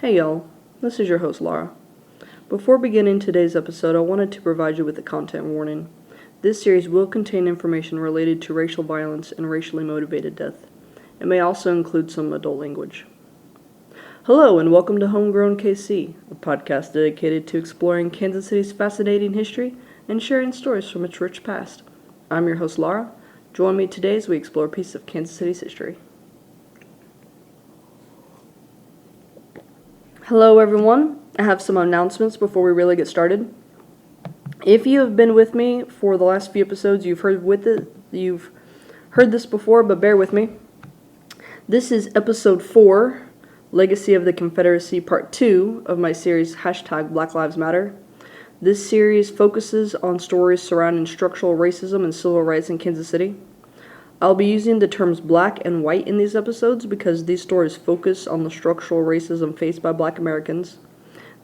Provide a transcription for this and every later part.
Hey y'all, this is your host Laura. Before beginning today's episode, I wanted to provide you with a content warning. This series will contain information related to racial violence and racially motivated death. It may also include some adult language. Hello and welcome to Homegrown KC, a podcast dedicated to exploring Kansas City's fascinating history and sharing stories from its rich past. I'm your host Laura. Join me today as we explore a piece of Kansas City's history. Hello everyone, I have some announcements before we really get started. If you have been with me for the last few episodes, you've heard this before, but bear with me. This is episode 4, Legacy of the Confederacy, part 2 of my series Black Lives Matter. This series focuses on stories surrounding structural racism and civil rights in Kansas City. I'll be using the terms black and white in these episodes because these stories focus on the structural racism faced by Black Americans.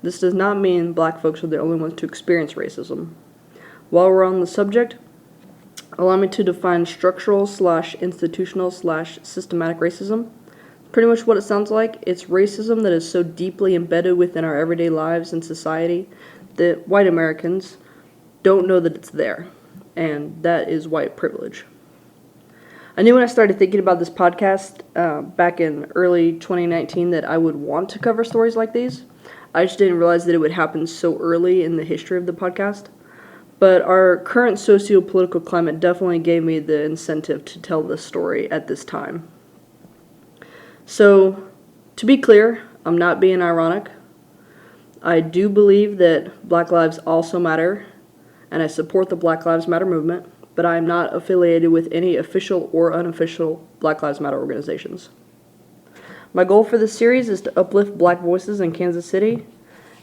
This does not mean Black folks are the only ones to experience racism. While we're on the subject, allow me to define structural/institutional/systematic racism. Pretty much what it sounds like. It's racism that is so deeply embedded within our everyday lives and society that white Americans don't know that it's there, and that is white privilege. I knew when I started thinking about this podcast back in early 2019 that I would want to cover stories like these. I just didn't realize that it would happen so early in the history of the podcast. But our current socio-political climate definitely gave me the incentive to tell this story at this time. So, to be clear, I'm not being ironic. I do believe that Black lives also matter, and I support the Black Lives Matter movement, but I am not affiliated with any official or unofficial Black Lives Matter organizations. My goal for this series is to uplift Black voices in Kansas City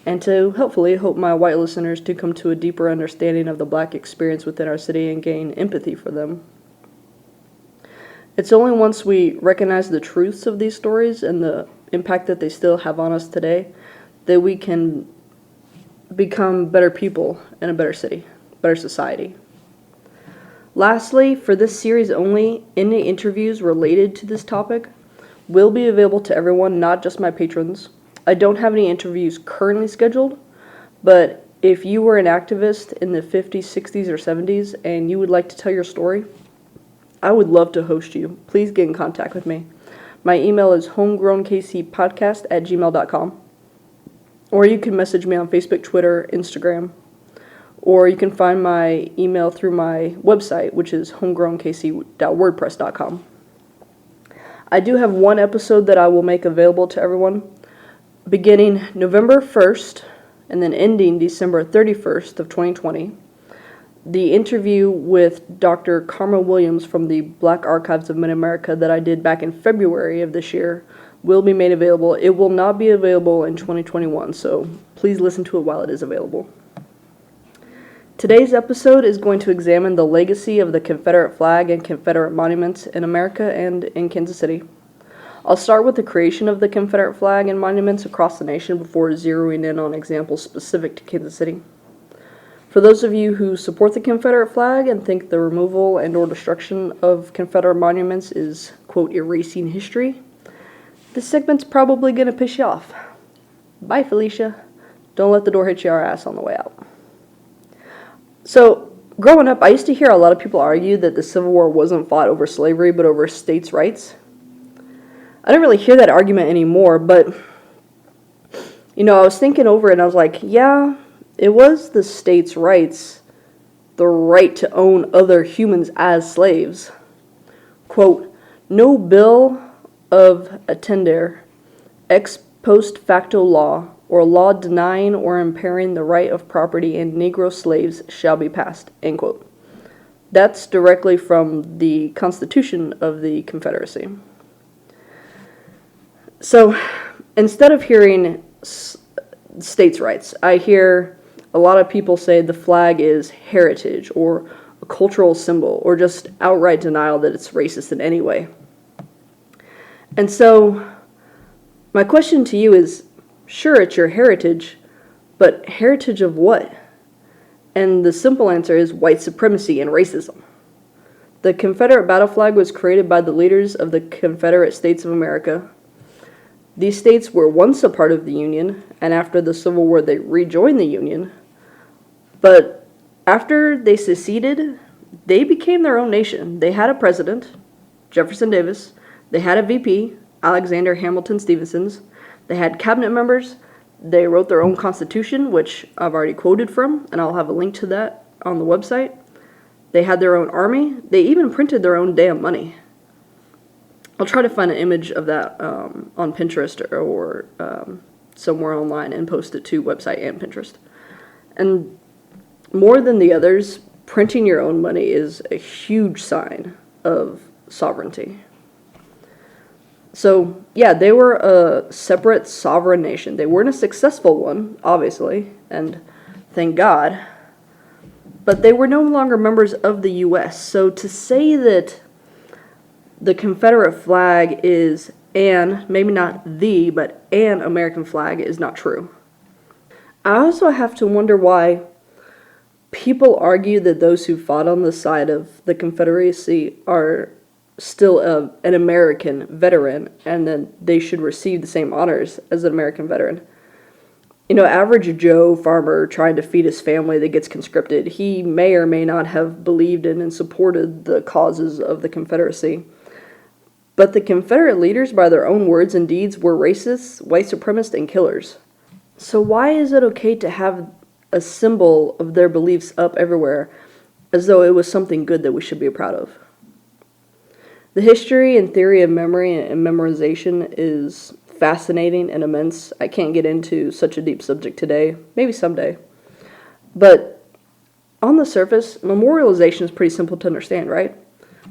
and to hopefully help my white listeners to come to a deeper understanding of the Black experience within our city and gain empathy for them. It's only once we recognize the truths of these stories and the impact that they still have on us today that we can become better people in a better city, better society. Lastly, for this series only, any interviews related to this topic will be available to everyone, not just my patrons. I don't have any interviews currently scheduled, but if you were an activist in the 50s, 60s, or 70s and you would like to tell your story, I would love to host you. Please get in contact with me. My email is homegrownkcpodcast@gmail.com, or you can message me on Facebook, Twitter, Instagram, or you can find my email through my website, which is homegrownkc.wordpress.com. I do have one episode that I will make available to everyone beginning November 1st and then ending December 31st of 2020. The interview with Dr. Karma Williams from the Black Archives of Mid-America that I did back in February of this year will be made available. It will not be available in 2021, so please listen to it while it is available. Today's episode is going to examine the legacy of the Confederate flag and Confederate monuments in America and in Kansas City. I'll start with the creation of the Confederate flag and monuments across the nation before zeroing in on examples specific to Kansas City. For those of you who support the Confederate flag and think the removal and or destruction of Confederate monuments is, quote, erasing history, this segment's probably going to piss you off. Bye, Felicia. Don't let the door hit your ass on the way out. So, growing up, I used to hear a lot of people argue that the Civil War wasn't fought over slavery, but over states' rights. I don't really hear that argument anymore, but, I was thinking over it, and I was like, yeah, it was the states' rights, the right to own other humans as slaves. Quote, no bill of attainder, ex post facto law, or law denying or impairing the right of property in Negro slaves shall be passed, end quote. That's directly from the Constitution of the Confederacy. So, instead of hearing states' rights, I hear a lot of people say the flag is heritage, or a cultural symbol, or just outright denial that it's racist in any way. And so, my question to you is, sure, it's your heritage, but heritage of what? And the simple answer is white supremacy and racism. The Confederate battle flag was created by the leaders of the Confederate States of America. These states were once a part of the Union, and after the Civil War they rejoined the Union. But after they seceded, they became their own nation. They had a president, Jefferson Davis. They had a VP, Alexander Hamilton Stephenson's. They had cabinet members. They wrote their own constitution, which I've already quoted from, and I'll have a link to that on the website. They had their own army. They even printed their own damn money. I'll try to find an image of that on Pinterest or somewhere online and post it to website and Pinterest. And more than the others, printing your own money is a huge sign of sovereignty. So, yeah, they were a separate sovereign nation. They weren't a successful one, obviously, and thank God. But they were no longer members of the U.S. So to say that the Confederate flag is maybe not the, but an American flag is not true. I also have to wonder why people argue that those who fought on the side of the Confederacy are still an American veteran, and then they should receive the same honors as an American veteran. You know, average Joe farmer trying to feed his family that gets conscripted, he may or may not have believed in and supported the causes of the Confederacy. But the Confederate leaders, by their own words and deeds, were racists, white supremacists, and killers. So why is it okay to have a symbol of their beliefs up everywhere as though it was something good that we should be proud of? The history and theory of memory and memorization is fascinating and immense. I can't get into such a deep subject today, maybe someday. But on the surface, memorialization is pretty simple to understand, right?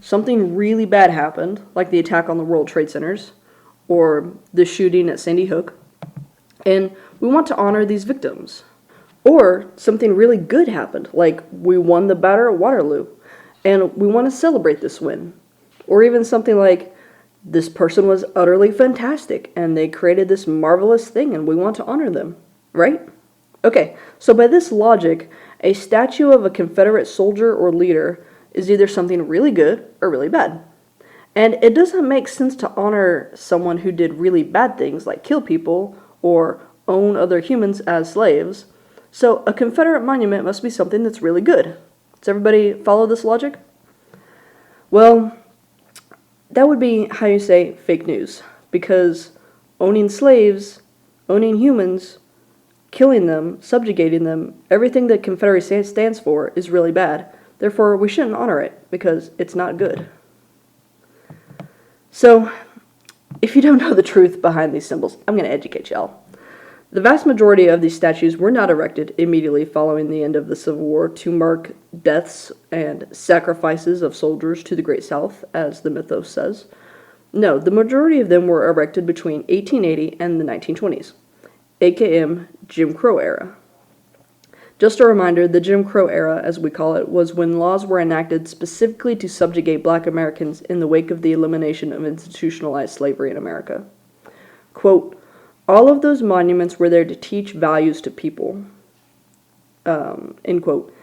Something really bad happened, like the attack on the World Trade Centers or the shooting at Sandy Hook, and we want to honor these victims. Or something really good happened, like we won the Battle of Waterloo, and we want to celebrate this win. Or even something like, this person was utterly fantastic, and they created this marvelous thing, and we want to honor them, right? Okay, so by this logic, a statue of a Confederate soldier or leader is either something really good or really bad. And it doesn't make sense to honor someone who did really bad things, like kill people or own other humans as slaves. So a Confederate monument must be something that's really good. Does everybody follow this logic? Well, that would be, how you say, fake news. Because owning slaves, owning humans, killing them, subjugating them, everything that Confederacy stands for is really bad. Therefore, we shouldn't honor it, because it's not good. So, if you don't know the truth behind these symbols, I'm going to educate y'all. The vast majority of these statues were not erected immediately following the end of the Civil War to mark deaths and sacrifices of soldiers to the Great South, as the mythos says. No, the majority of them were erected between 1880 and the 1920s, aka Jim Crow era. Just a reminder, the Jim Crow era, as we call it, was when laws were enacted specifically to subjugate Black Americans in the wake of the elimination of institutionalized slavery in America. Quote, all of those monuments were there to teach values to people, end quote,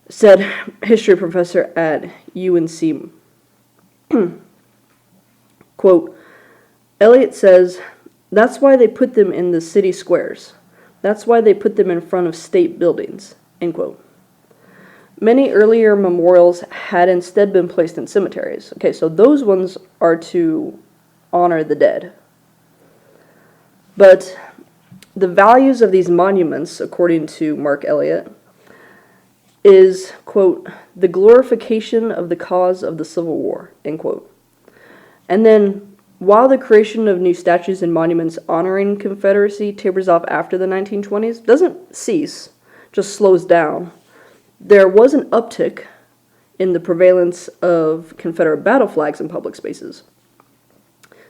said history professor at UNC. Quote, Eliot says, that's why they put them in the city squares. That's why they put them in front of state buildings, end quote. Many earlier memorials had instead been placed in cemeteries. Okay, so those ones are to honor the dead. But the values of these monuments, according to Mark Eliot, is, quote, the glorification of the cause of the Civil War, end quote. And then, while the creation of new statues and monuments honoring Confederacy tapers off after the 1920s, doesn't cease, just slows down, there was an uptick in the prevalence of Confederate battle flags in public spaces.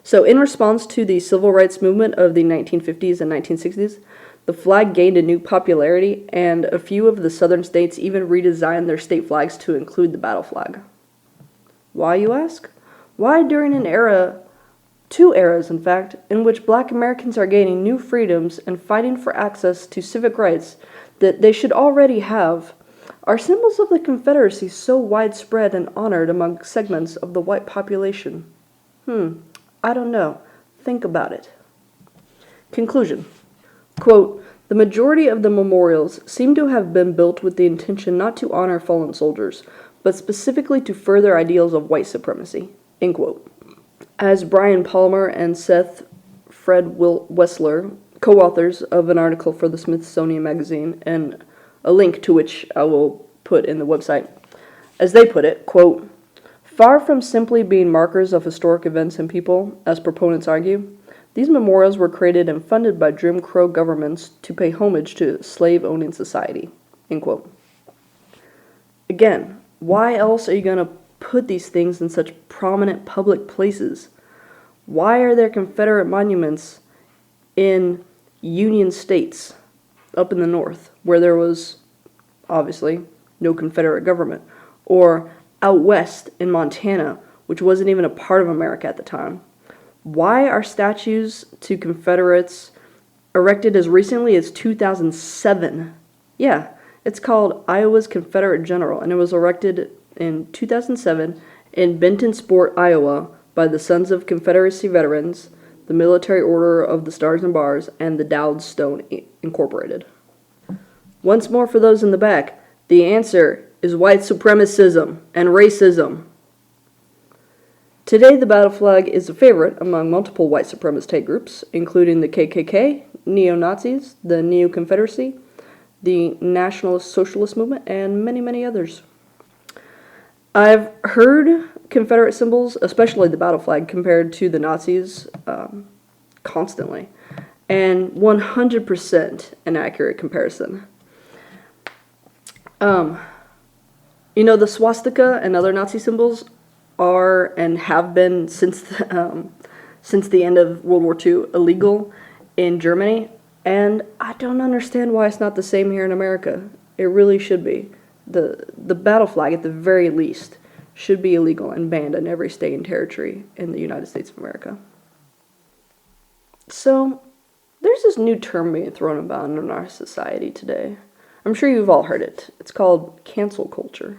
So in response to the civil rights movement of the 1950s and 1960s, the flag gained a new popularity, and a few of the southern states even redesigned their state flags to include the battle flag. Why, you ask? Why during an era, two eras in fact, in which Black Americans are gaining new freedoms and fighting for access to civic rights that they should already have, are symbols of the Confederacy so widespread and honored among segments of the white population? I don't know. Think about it. Conclusion. Quote, the majority of the memorials seem to have been built with the intention not to honor fallen soldiers, but specifically to further ideals of white supremacy. End quote. As Brian Palmer and Seth Fred Wessler, co-authors of an article for the Smithsonian Magazine, and a link to which I will put in the website, as they put it, quote, far from simply being markers of historic events and people, as proponents argue, these memorials were created and funded by Jim Crow governments to pay homage to slave-owning society. End quote. Again, why else are you going to put these things in such prominent public places? Why are there Confederate monuments in Union states up in the North, where there was, obviously, no Confederate government? Or out west in Montana, which wasn't even a part of America at the time? Why are statues to Confederates erected as recently as 2007? Yeah, it's called Iowa's Confederate General, and it was erected in 2007 in Bentonsport, Iowa, by the Sons of Confederacy Veterans, the Military Order of the Stars and Bars, and the Dowd Stone Incorporated. Once more for those in the back, the answer is white supremacism and racism. Today, the battle flag is a favorite among multiple white supremacist hate groups, including the KKK, neo-Nazis, the Neo-Confederacy, the Nationalist Socialist Movement, and many, many others. I've heard Confederate symbols, especially the battle flag, compared to the Nazis constantly, and 100% an accurate comparison. The swastika and other Nazi symbols are and have been since the end of World War II illegal in Germany, and I don't understand why it's not the same here in America. It really should be. The battle flag, at the very least, should be illegal and banned in every state and territory in the United States of America. So, there's this new term being thrown about in our society today. I'm sure you've all heard it. It's called cancel culture.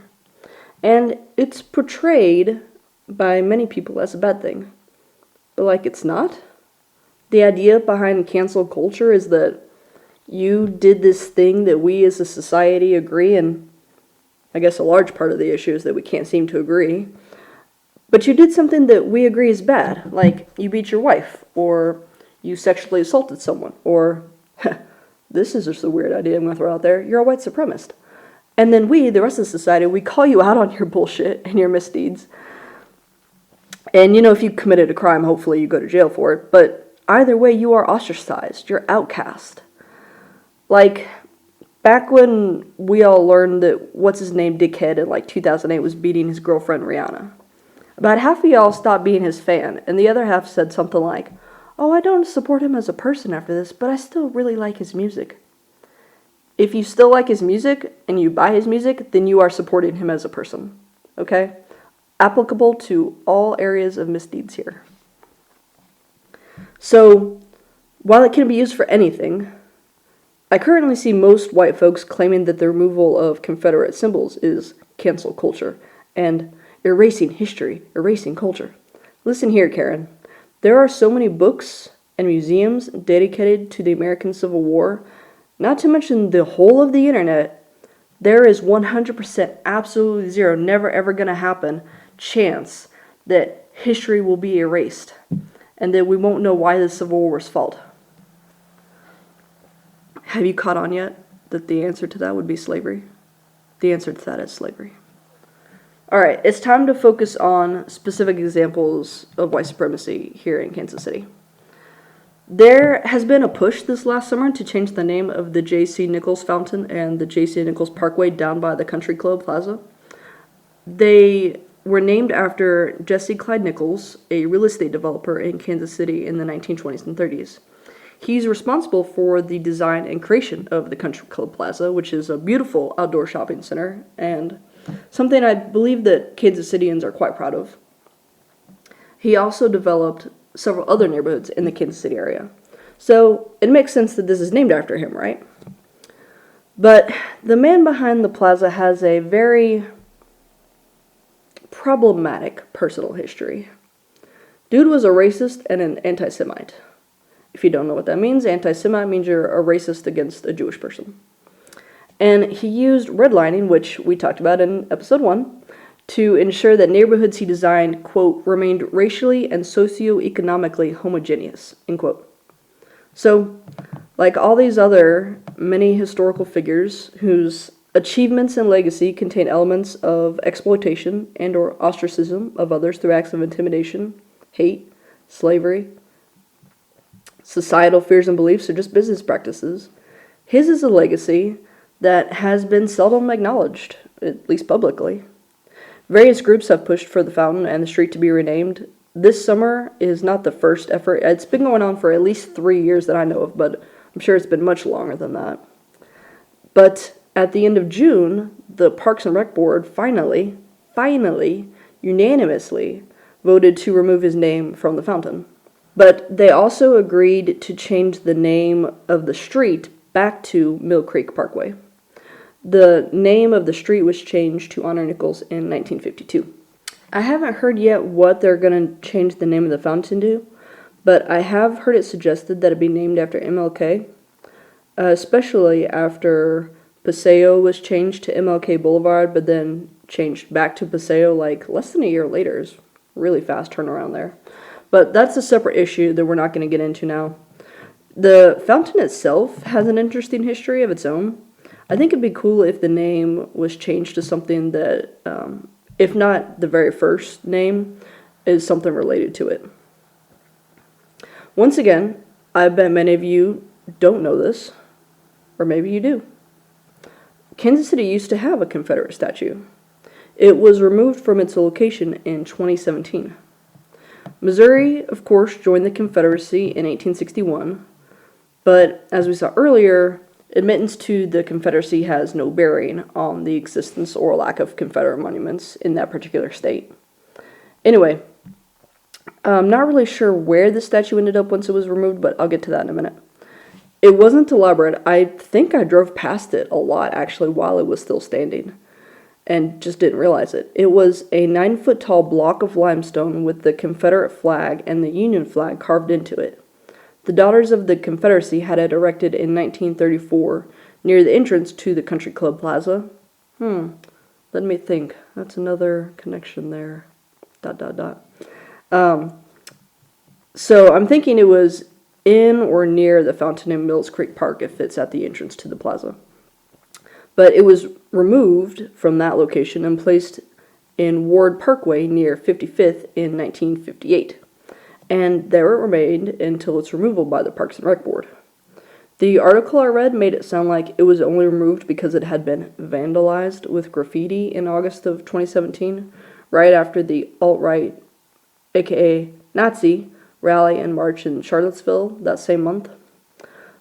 And it's portrayed by many people as a bad thing. But it's not. The idea behind cancel culture is that you did this thing that we as a society agree, and I guess a large part of the issue is that we can't seem to agree. But you did something that we agree is bad, like you beat your wife, or you sexually assaulted someone, or, this is just a weird idea I'm going to throw out there, you're a white supremacist. And then we, the rest of society, we call you out on your bullshit and your misdeeds. And, if you committed a crime, hopefully you go to jail for it. But either way, you are ostracized. You're outcast. Back when we all learned that what's-his-name dickhead in 2008 was beating his girlfriend Rihanna, about half of y'all stopped being his fan, and the other half said something like, oh, I don't support him as a person after this, but I still really like his music. If you still like his music and you buy his music, then you are supporting him as a person. Okay? Applicable to all areas of misdeeds here. So, while it can be used for anything, I currently see most white folks claiming that the removal of Confederate symbols is cancel culture and erasing history, erasing culture. Listen here, Karen. There are so many books and museums dedicated to the American Civil War, not to mention the whole of the internet. There is 100%, absolutely zero, never ever going to happen chance that history will be erased and that we won't know why the Civil War was fought. Have you caught on yet that the answer to that would be slavery? The answer to that is slavery. Alright, it's time to focus on specific examples of white supremacy here in Kansas City. There has been a push this last summer to change the name of the J.C. Nichols Fountain and the J.C. Nichols Parkway down by the Country Club Plaza. They were named after Jesse Clyde Nichols, a real estate developer in Kansas City in the 1920s and 30s. He's responsible for the design and creation of the Country Club Plaza, which is a beautiful outdoor shopping center and something I believe that Kansas Cityans are quite proud of. He also developed several other neighborhoods in the Kansas City area. So it makes sense that this is named after him, right? But the man behind the plaza has a very problematic personal history. Dude was a racist and an anti-Semite. If you don't know what that means, anti-Semite means you're a racist against a Jewish person. And he used redlining, which we talked about in episode 1, to ensure that neighborhoods he designed, quote, remained racially and socioeconomically homogeneous, end quote. So, like all these other many historical figures whose achievements and legacy contain elements of exploitation and or ostracism of others through acts of intimidation, hate, slavery, societal fears and beliefs, or just business practices, his is a legacy that has been seldom acknowledged, at least publicly. Various groups have pushed for the fountain and the street to be renamed. This summer is not the first effort. It's been going on for at least 3 years that I know of, but I'm sure it's been much longer than that. But at the end of June, the Parks and Rec Board finally, unanimously voted to remove his name from the fountain. But they also agreed to change the name of the street back to Mill Creek Parkway. The name of the street was changed to honor Nichols in 1952. I haven't heard yet what they're going to change the name of the fountain to, but I have heard it suggested that it be named after MLK, especially after Paseo was changed to MLK Boulevard, but then changed back to Paseo like less than a year later. It's really fast turnaround there. But that's a separate issue that we're not going to get into now. The fountain itself has an interesting history of its own. I think it'd be cool if the name was changed to something that, if not the very first name, is something related to it. Once again, I bet many of you don't know this, or maybe you do. Kansas City used to have a Confederate statue. It was removed from its location in 2017. Missouri, of course, joined the Confederacy in 1861, but as we saw earlier, admittance to the Confederacy has no bearing on the existence or lack of Confederate monuments in that particular state. Anyway, I'm not really sure where the statue ended up once it was removed, but I'll get to that in a minute. It wasn't elaborate. I think I drove past it a lot, actually, while it was still standing, and just didn't realize it. It was a 9-foot-tall block of limestone with the Confederate flag and the Union flag carved into it. The Daughters of the Confederacy had it erected in 1934 near the entrance to the Country Club Plaza. Let me think. That's another connection there. ... So I'm thinking it was in or near the fountain in Mills Creek Park if it's at the entrance to the plaza. But it was removed from that location and placed in Ward Parkway near 55th in 1958. And there it remained until its removal by the Parks and Rec Board. The article I read made it sound like it was only removed because it had been vandalized with graffiti in August of 2017, right after the alt-right, aka Nazi, rally and march in Charlottesville that same month.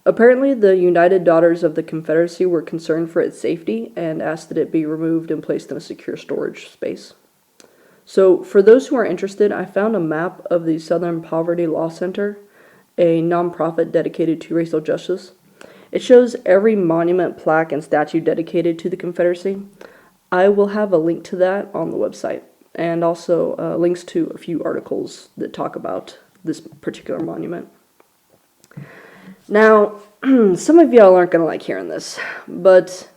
Apparently, the United Daughters of the Confederacy were concerned for its safety and asked that it be removed and placed in a secure storage space. So, for those who are interested, I found a map of the Southern Poverty Law Center, a nonprofit dedicated to racial justice. It shows every monument, plaque, and statue dedicated to the Confederacy. I will have a link to that on the website, and also links to a few articles that talk about this particular monument. Now, some of y'all aren't going to like hearing this, but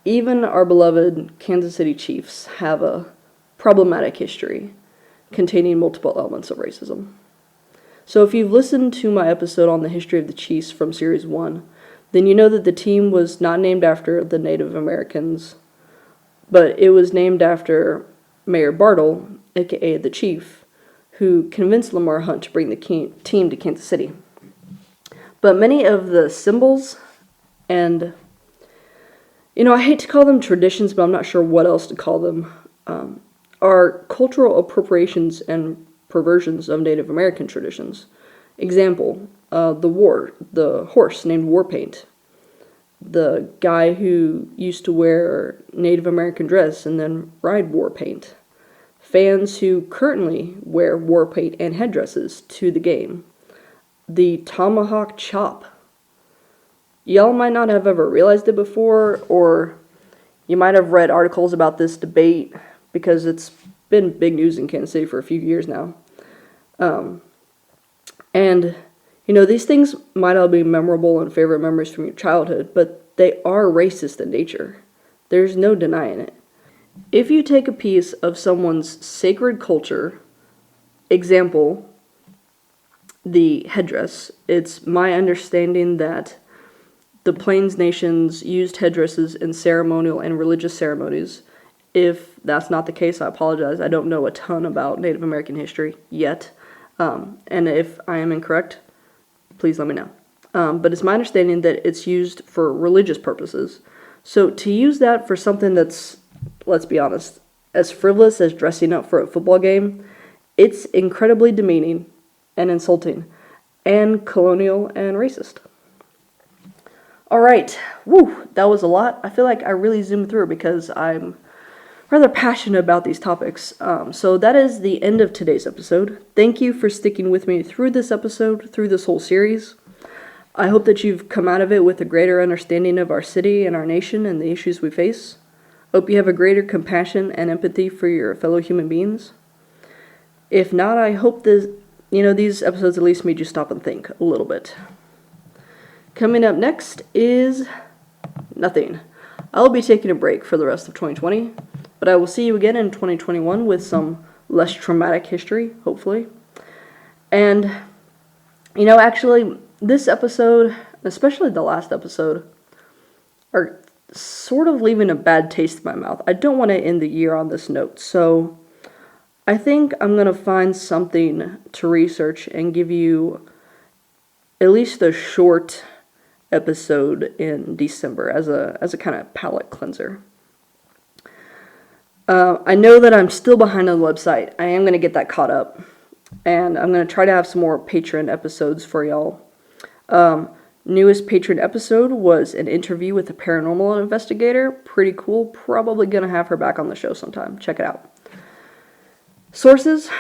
even our beloved Kansas City Chiefs have a problematic history containing multiple elements of racism. So if you've listened to my episode on the history of the Chiefs from Series 1, then you know that the team was not named after the Native Americans, but it was named after Mayor Bartle, aka the Chief, who convinced Lamar Hunt to bring the team to Kansas City. But many of the symbols and, I hate to call them traditions, but I'm not sure what else to call them, are cultural appropriations and perversions of Native American traditions. Example, the horse named Warpaint, the guy who used to wear Native American dress and then ride Warpaint, fans who currently wear Warpaint and headdresses to the game, the tomahawk chop. Y'all might not have ever realized it before, or you might have read articles about this debate because it's been big news in Kansas City for a few years now. And These things might all be memorable and favorite memories from your childhood, but they are racist in nature. There's no denying it. If you take a piece of someone's sacred culture, example, the headdress, it's my understanding that the Plains nations used headdresses in ceremonial and religious ceremonies. If that's not the case, I apologize. I don't know a ton about Native American history yet. And if I am incorrect, please let me know. But it's my understanding that it's used for religious purposes. So to use that for something that's, let's be honest, as frivolous as dressing up for a football game, it's incredibly demeaning and insulting and colonial and racist. All right, woo, that was a lot. I feel like I really zoomed through because I'm rather passionate about these topics. So that is the end of today's episode. Thank you for sticking with me through this episode, through this whole series. I hope that you've come out of it with a greater understanding of our city and our nation and the issues we face. Hope you have a greater compassion and empathy for your fellow human beings. If not, I hope these episodes at least made you stop and think a little bit. Coming up next is nothing. I'll be taking a break for the rest of 2020, but I will see you again in 2021 with some less traumatic history, hopefully. And, actually, this episode, especially the last episode, are sort of leaving a bad taste in my mouth. I don't want to end the year on this note, so I think I'm going to find something to research and give you at least a short episode in December as a kind of palate cleanser. I know that I'm still behind on the website. I am going to get that caught up, and I'm going to try to have some more Patreon episodes for y'all. Newest Patreon episode was an interview with a paranormal investigator. Pretty cool. Probably going to have her back on the show sometime. Check it out. Sources: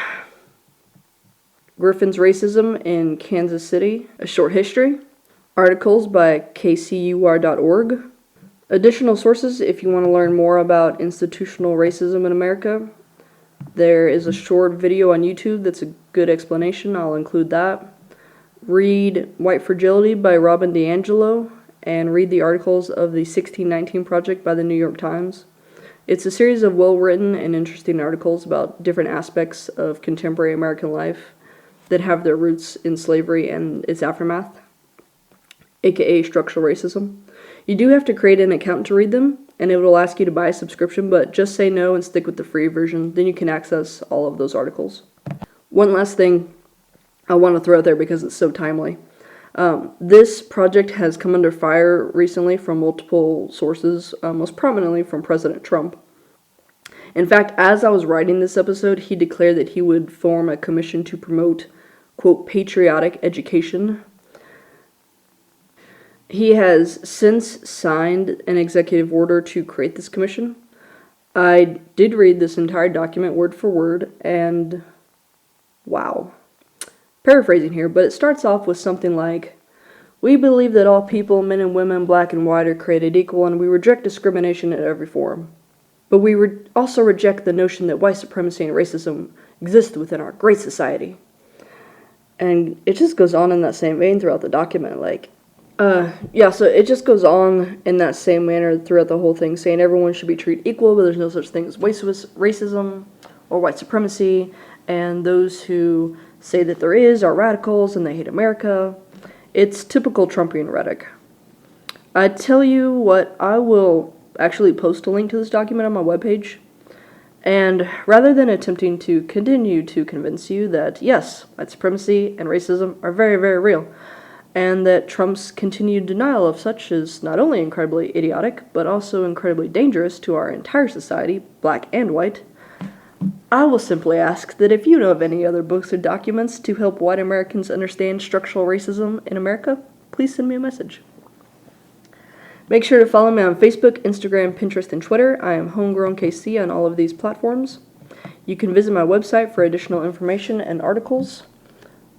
Griffin's Racism in Kansas City, A Short History. Articles by kcur.org. Additional sources if you want to learn more about institutional racism in America. There is a short video on YouTube that's a good explanation. I'll include that. Read White Fragility by Robin DiAngelo, and read the articles of the 1619 Project by the New York Times. It's a series of well-written and interesting articles about different aspects of contemporary American life that have their roots in slavery and its aftermath, aka structural racism. You do have to create an account to read them, and it will ask you to buy a subscription, but just say no and stick with the free version. Then you can access all of those articles. One last thing I want to throw out there because it's so timely. This project has come under fire recently from multiple sources, most prominently from President Trump. In fact, as I was writing this episode, he declared that he would form a commission to promote, quote, patriotic education. He has since signed an executive order to create this commission. I did read this entire document word for word, and wow. Paraphrasing here, but it starts off with something like, "We believe that all people, men and women, black and white, are created equal, and we reject discrimination in every form. But we also reject the notion that white supremacy and racism exist within our great society." And it just goes on in that same vein throughout the document, so it just goes on in that same manner throughout the whole thing, saying everyone should be treated equal, but there's no such thing as racism or white supremacy, and those who say that there is are radicals and they hate America. It's typical Trumpian rhetoric. I tell you what, I will actually post a link to this document on my webpage, and rather than attempting to continue to convince you that yes, white supremacy and racism are very, very real, and that Trump's continued denial of such is not only incredibly idiotic, but also incredibly dangerous to our entire society, black and white, I will simply ask that if you know of any other books or documents to help white Americans understand structural racism in America, please send me a message. Make sure to follow me on Facebook, Instagram, Pinterest, and Twitter. I am Homegrown KC on all of these platforms. You can visit my website for additional information and articles.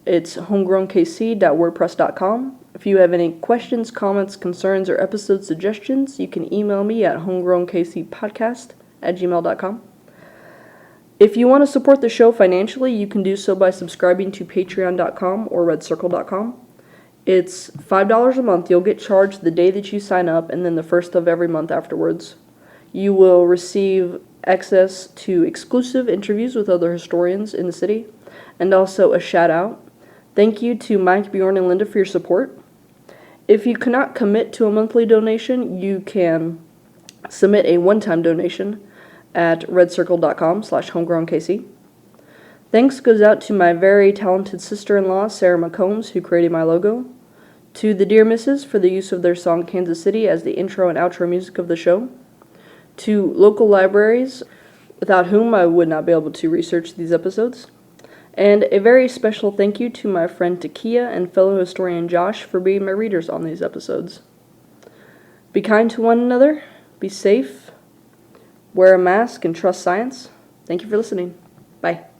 It's homegrownkc.wordpress.com. If you have any questions, comments, concerns, or episode suggestions, you can email me at homegrownkcpodcast@gmail.com. If you want to support the show financially, you can do so by subscribing to patreon.com or redcircle.com. It's $5 a month. You'll get charged the day that you sign up and then the first of every month afterwards. You will receive access to exclusive interviews with other historians in the city and also a shout out. Thank you to Mike, Bjorn, and Linda for your support. If you cannot commit to a monthly donation, you can submit a one-time donation at redcircle.com/homegrownkc. Thanks goes out to my very talented sister-in-law, Sarah McCombs, who created my logo, to the Dear Misses for the use of their song Kansas City as the intro and outro music of the show, to local libraries, without whom I would not be able to research these episodes, and a very special thank you to my friend Takia and fellow historian Josh for being my readers on these episodes. Be kind to one another, be safe, wear a mask, and trust science. Thank you for listening. Bye.